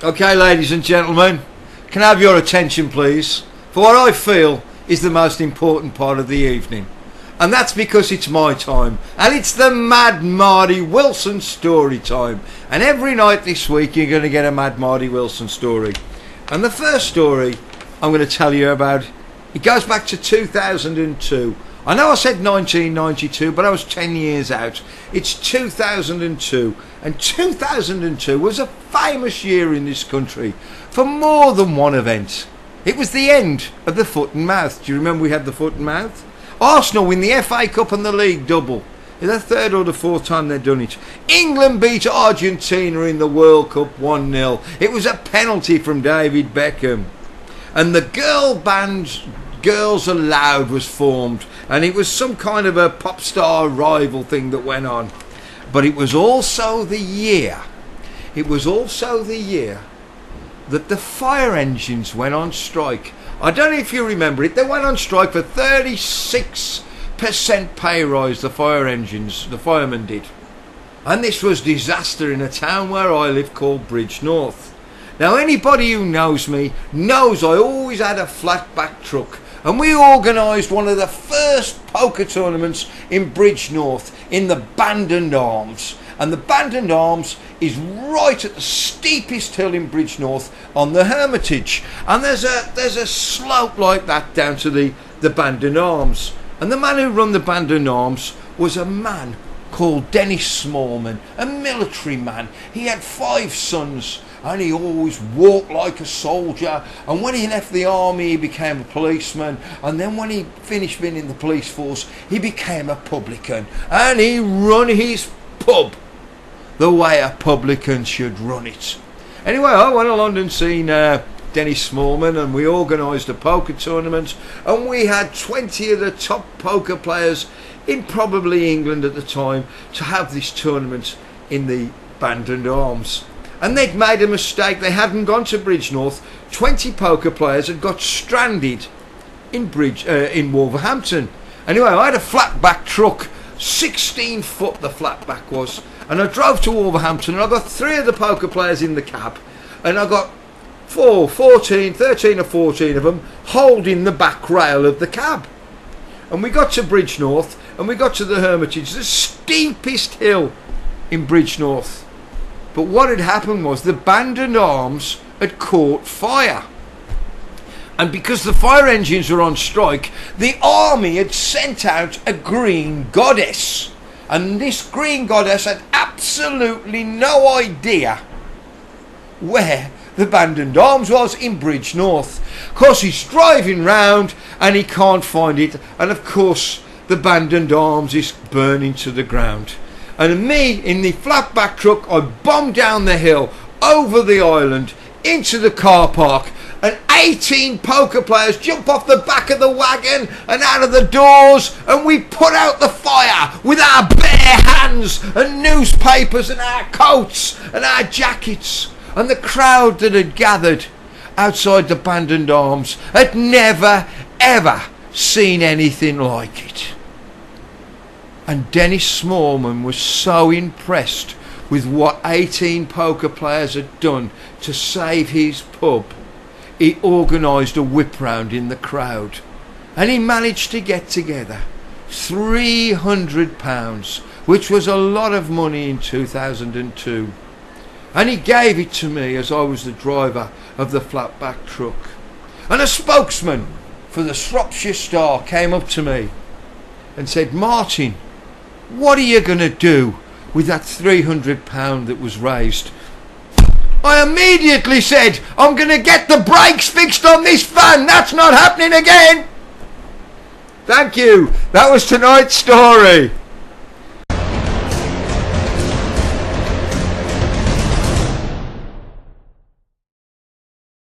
Okay, ladies and gentlemen, can I have your attention please for what I feel is the most important part of the evening, and that's because it's my time and it's the Mad Marty Wilson story time. And every night this week you're going to get a Mad Marty Wilson story, and the first story I'm going to tell you about, it goes back to 2002. I know I said 1992, but I was 10 years out. It's 2002, and 2002 was a famous year in this country for more than one event. It was the end of the foot and mouth. Do you remember we had the foot and mouth? Arsenal win the FA Cup and the league double. It's the third or the fourth time they've done it. England beat Argentina in the World Cup 1-0. It was a penalty from David Beckham. And the girl band Girls Aloud was formed, and it was some kind of a pop star rival thing that went on. But it was also the year that the fire engines went on strike. I don't know if you remember it. They went on strike for 36% pay rise, the firemen did. And this was disaster in a town where I live called Bridge North. Now anybody who knows me knows I always had a flat back truck, and we organised one of the first poker tournaments in Bridge North in the Band and Arms. And the Band and Arms is right at the steepest hill in Bridge North on the Hermitage. And there's a slope like that down to the Band and Arms. And the man who run the Band and Arms was a man called Dennis Smallman, a military man. He had 5 sons, and he always walked like a soldier. And when he left the army, he became a policeman. And then when he finished being in the police force, he became a publican. And he run his pub the way a publican should run it. Anyway, I went to London seeing Dennis Smallman, and we organised a poker tournament. And we had 20 of the top poker players in probably England at the time to have this tournament in the Band and Arms. And they'd made a mistake. They hadn't gone to Bridge North. 20 poker players had got stranded in Wolverhampton. Anyway, I had a flat back truck, 16 foot the flat back was, and I drove to Wolverhampton, and I got 3 of the poker players in the cab, and I got 13 or 14 of them holding the back rail of the cab. And we got to Bridge North, and we got to the Hermitage, the steepest hill in Bridge North. But what had happened was the Band and Arms had caught fire. And because the fire engines were on strike, the army had sent out a green goddess. And this green goddess had absolutely no idea where the Band and Arms was in Bridge North. Of course, he's driving round and he can't find it. And of course, the Band and Arms is burning to the ground. And me, in the flat back truck, I bombed down the hill, over the island, into the car park, and 18 poker players jump off the back of the wagon and out of the doors, and we put out the fire with our bare hands and newspapers and our coats and our jackets. And the crowd that had gathered outside the Band and Arms had never, ever seen anything like it. And Dennis Smallman was so impressed with what 18 poker players had done to save his pub, he organised a whip round in the crowd, and he managed to get together £300, which was a lot of money in 2002. And he gave it to me as I was the driver of the flatback truck. And a spokesman for the Shropshire Star came up to me and said, "Martin, what are you going to do with that £300 that was raised?" I immediately said, "I'm going to get the brakes fixed on this van. That's not happening again." Thank you. That was tonight's story.